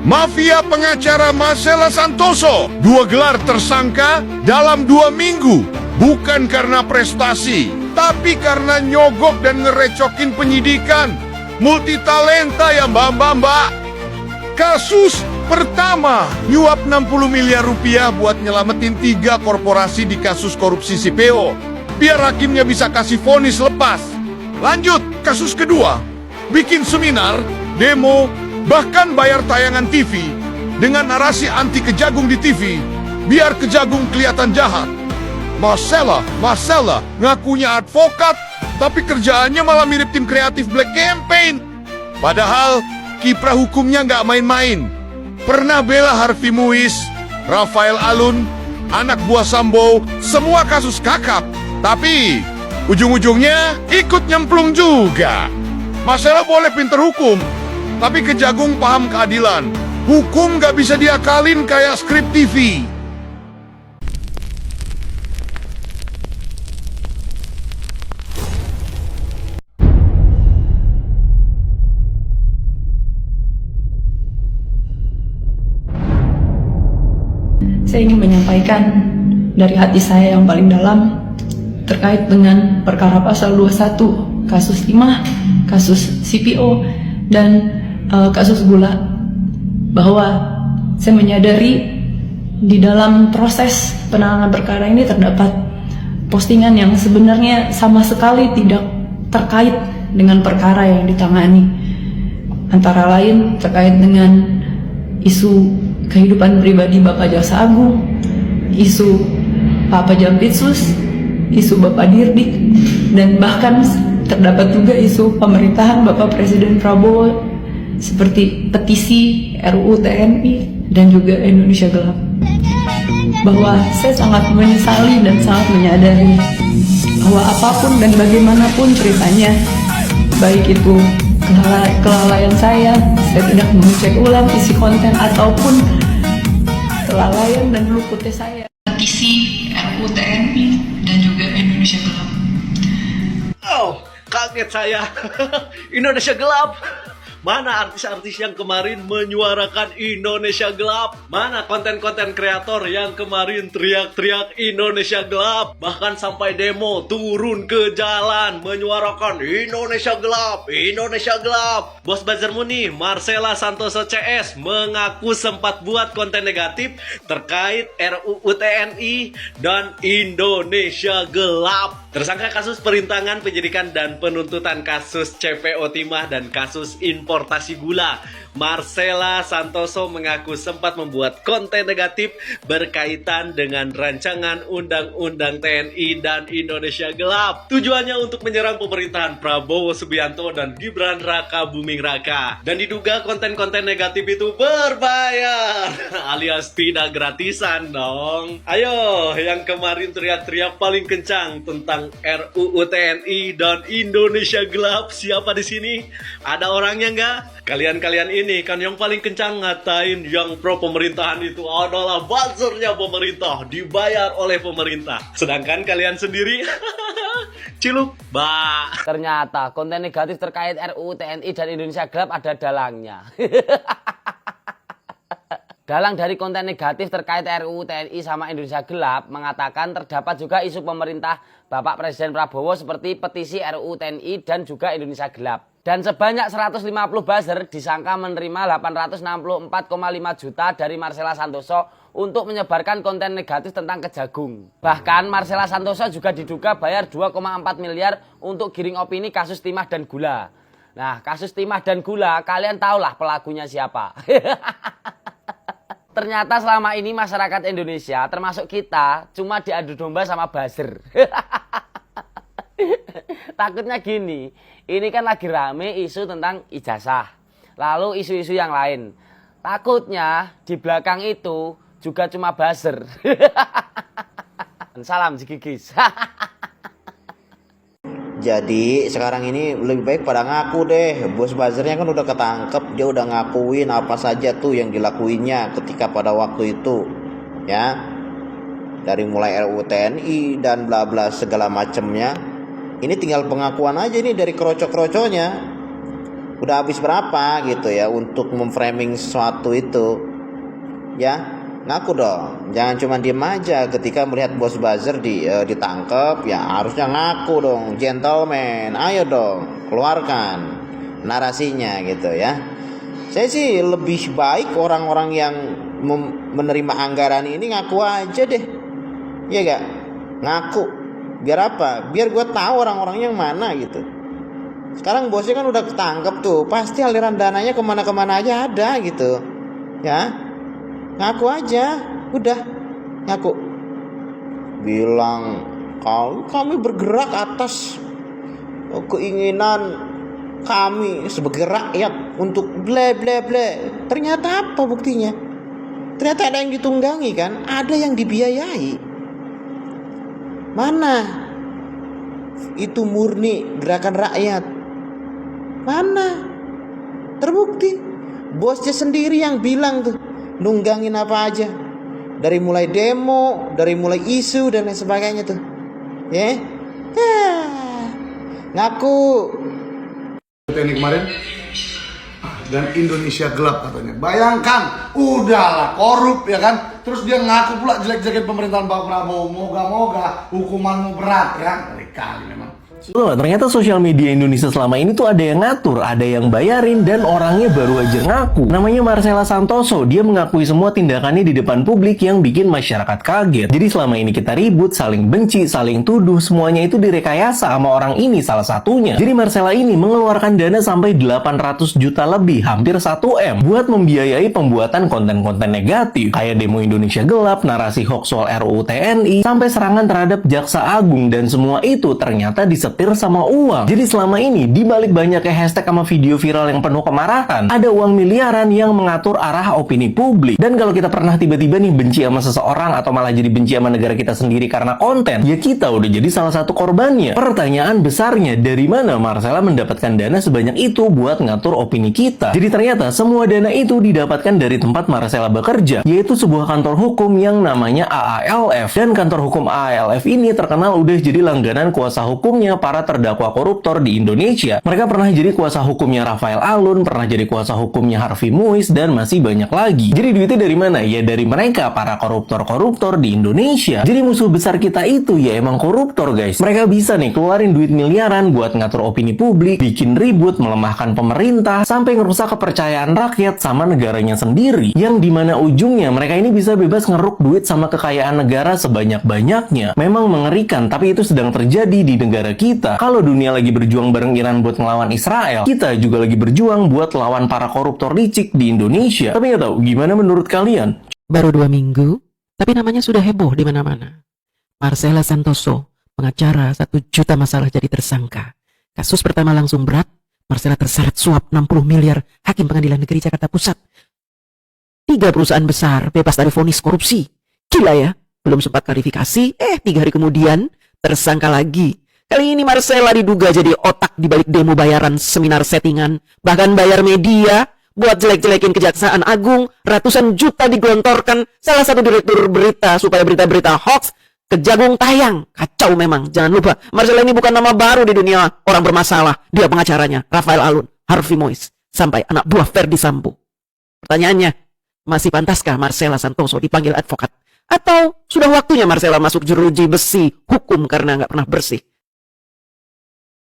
Mafia pengacara Marcella Santoso, 2 gelar tersangka dalam 2 minggu. Bukan karena prestasi, tapi karena nyogok dan ngerecokin penyidikan. Multitalenta ya mbak. Kasus pertama, nyuap 60 miliar rupiah buat nyelamatin 3 korporasi di kasus korupsi CPO. Biar hakimnya bisa kasih vonis lepas. Lanjut, kasus kedua, bikin seminar, demo, bahkan bayar tayangan TV dengan narasi anti Kejagung di TV, biar Kejagung kelihatan jahat. Marcella ngakunya advokat, tapi kerjaannya malah mirip tim kreatif Black Campaign. Padahal kiprah hukumnya nggak main-main. Pernah bela Harvey Muiz, Rafael Alun, anak buah Sambo, semua kasus kakap. Tapi ujung-ujungnya ikut nyemplung juga. Marcella boleh pinter hukum, tapi Kejagung paham keadilan. Hukum gak bisa diakalin kayak skrip TV. Saya ingin menyampaikan dari hati saya yang paling dalam terkait dengan perkara pasal 21, kasus timah, kasus CPO, dan kasus gula, bahwa saya menyadari di dalam proses penanganan perkara ini terdapat postingan yang sebenarnya sama sekali tidak terkait dengan perkara yang ditangani, antara lain terkait dengan isu kehidupan pribadi Bapak Jaksa Agung, isu Pak Jampitsus, isu Bapak Dirdik, dan bahkan terdapat juga isu pemerintahan Bapak Presiden Prabowo seperti petisi RUU TNI dan juga Indonesia Gelap. Bahwa saya sangat menyesali dan sangat menyadari bahwa apapun dan bagaimanapun ceritanya, baik itu kelalaian saya tidak mengecek ulang isi konten ataupun kelalaian dan luputnya saya. Petisi RUU TNI dan juga Indonesia Gelap. Oh, kaget saya. Indonesia Gelap. Mana artis-artis yang kemarin menyuarakan Indonesia Gelap? Mana konten-konten kreator yang kemarin teriak-teriak Indonesia Gelap? Bahkan sampai demo turun ke jalan menyuarakan Indonesia Gelap, Indonesia Gelap. Bos Buzzermu nih, Marcella Santoso CS, mengaku sempat buat konten negatif terkait RUU TNI dan Indonesia Gelap. Tersangka kasus perintangan penyidikan dan penuntutan kasus CPO Timah dan kasus importasi gula, Marcella Santoso mengaku sempat membuat konten negatif berkaitan dengan rancangan Undang-Undang TNI dan Indonesia Gelap. Tujuannya untuk menyerang pemerintahan Prabowo Subianto dan Gibran Raka Buming Raka. Dan diduga konten-konten negatif itu berbayar alias tidak gratisan dong. Ayo, yang kemarin teriak-teriak paling kencang tentang RUU TNI dan Indonesia Gelap, siapa di sini? Ada orangnya nggak? Kalian-kalian ini kan yang paling kencang ngatain yang pro pemerintahan itu adalah buzzernya pemerintah, dibayar oleh pemerintah. Sedangkan kalian sendiri ciluk, Ternyata konten negatif terkait RUU TNI dan Indonesia Gelap ada dalangnya. Dalang dari konten negatif terkait RUU TNI sama Indonesia Gelap mengatakan terdapat juga isu pemerintah Bapak Presiden Prabowo seperti petisi RUU TNI dan juga Indonesia Gelap. Dan sebanyak 150 buzzer disangka menerima 864,5 juta dari Marcella Santoso untuk menyebarkan konten negatif tentang Kejagung. Bahkan Marcella Santoso juga diduga bayar 2,4 miliar untuk giring opini kasus timah dan gula. Nah, kasus timah dan gula kalian tahulah pelakunya siapa. Ternyata selama ini masyarakat Indonesia termasuk kita cuma diadu domba sama buzzer. Takutnya gini, ini kan lagi rame isu tentang ijazah, lalu isu-isu yang lain. Takutnya di belakang itu juga cuma buzzer. Salam Jigigis. Jadi sekarang ini lebih baik pada ngaku deh. Bos buzzernya kan udah ketangkep, dia udah ngakuin apa saja tuh yang dilakuinnya ketika pada waktu itu, ya. Dari mulai RUU TNI dan bla bla segala macemnya. Ini tinggal pengakuan aja nih dari kroco-kroconya. Udah habis berapa gitu ya untuk memframing sesuatu itu? Ya, ngaku dong. Jangan cuma diem aja ketika melihat bos buzzer ditangkap, ya harusnya ngaku dong, gentleman. Ayo dong, keluarkan narasinya gitu ya. Saya sih lebih baik orang-orang yang menerima anggaran ini ngaku aja deh. Iya gak? Ngaku. Biar apa? Biar gue tahu orang-orangnya yang mana gitu. Sekarang bosnya kan udah ketangkep tuh, pasti aliran dananya kemana-kemana aja ada gitu. Ya, ngaku aja, udah ngaku. Bilang kami bergerak atas keinginan kami sebagai rakyat untuk ble ble ble. Ternyata apa buktinya? Ternyata ada yang ditunggangi kan, ada yang dibiayai. Mana itu murni gerakan rakyat? Mana? Terbukti. Bosnya sendiri yang bilang tuh, nunggangin apa aja. Dari mulai demo, dari mulai isu dan lain sebagainya tuh. Ya. Ngaku. TNI kemarin dan Indonesia gelap katanya. Bayangkan, udahlah korup ya kan. Terus dia ngaku pula jelek-jelekin pemerintahan Pak Prabowo. Moga-moga hukumanmu berat ya. Kali memang. Loh, ternyata sosial media Indonesia selama ini tuh ada yang ngatur, ada yang bayarin, dan orangnya baru aja ngaku. Namanya Marcella Santoso, dia mengakui semua tindakannya di depan publik yang bikin masyarakat kaget. Jadi selama ini kita ribut, saling benci, saling tuduh, semuanya itu direkayasa sama orang ini salah satunya. Jadi Marcella ini mengeluarkan dana sampai 800 juta lebih, hampir 1 M, buat membiayai pembuatan konten-konten negatif. Kayak demo Indonesia gelap, narasi hoax soal RUU TNI, sampai serangan terhadap Jaksa Agung, dan semua itu ternyata disetir sama uang. Jadi selama ini, dibalik banyaknya hashtag sama video viral yang penuh kemarahan, ada uang miliaran yang mengatur arah opini publik. Dan kalau kita pernah tiba-tiba nih benci sama seseorang atau malah jadi benci sama negara kita sendiri karena konten, ya kita udah jadi salah satu korbannya. Pertanyaan besarnya, dari mana Marcella mendapatkan dana sebanyak itu buat ngatur opini kita? Jadi ternyata semua dana itu didapatkan dari tempat Marcella bekerja, yaitu sebuah kantor hukum yang namanya AALF. Dan kantor hukum AALF ini terkenal udah jadi langganan kuasa hukumnya para terdakwa koruptor di Indonesia. Mereka pernah jadi kuasa hukumnya Rafael Alun, pernah jadi kuasa hukumnya Harvey Muiz, dan masih banyak lagi. Jadi duitnya dari mana? Ya dari mereka, para koruptor-koruptor di Indonesia. Jadi musuh besar kita itu ya emang koruptor, guys. Mereka bisa nih keluarin duit miliaran buat ngatur opini publik, bikin ribut, melemahkan pemerintah, sampai ngerusak kepercayaan rakyat sama negaranya sendiri. Yang dimana ujungnya mereka ini bisa bebas ngeruk duit sama kekayaan negara sebanyak-banyaknya. Memang mengerikan, tapi itu sedang terjadi di negara kita. Kalau dunia lagi berjuang bareng Iran buat ngelawan Israel, kita juga lagi berjuang buat lawan para koruptor licik di Indonesia. Tapi nggak tahu, gimana menurut kalian? Baru 2 minggu, tapi namanya sudah heboh di mana-mana. Marcella Santoso, pengacara 1 juta masalah jadi tersangka. Kasus pertama langsung berat, Marcella terseret suap 60 miliar Hakim Pengadilan Negeri Jakarta Pusat. 3 perusahaan besar bebas dari vonis korupsi. Gila ya, belum sempat klarifikasi, 3 hari kemudian tersangka lagi. Kali ini Marcella diduga jadi otak di balik demo bayaran seminar settingan, bahkan bayar media buat jelek-jelekin Kejaksaan Agung, ratusan juta digelontorkan salah satu direktur berita supaya berita-berita hoax kejagung tayang. Kacau memang. Jangan lupa, Marcella ini bukan nama baru di dunia orang bermasalah. Dia pengacaranya Rafael Alun, Harvey Muiz, sampai anak buah Ferdi Sambo. Pertanyaannya, masih pantaskah Marcella Santoso dipanggil advokat? Atau sudah waktunya Marcella masuk jeruji besi hukum karena nggak pernah bersih?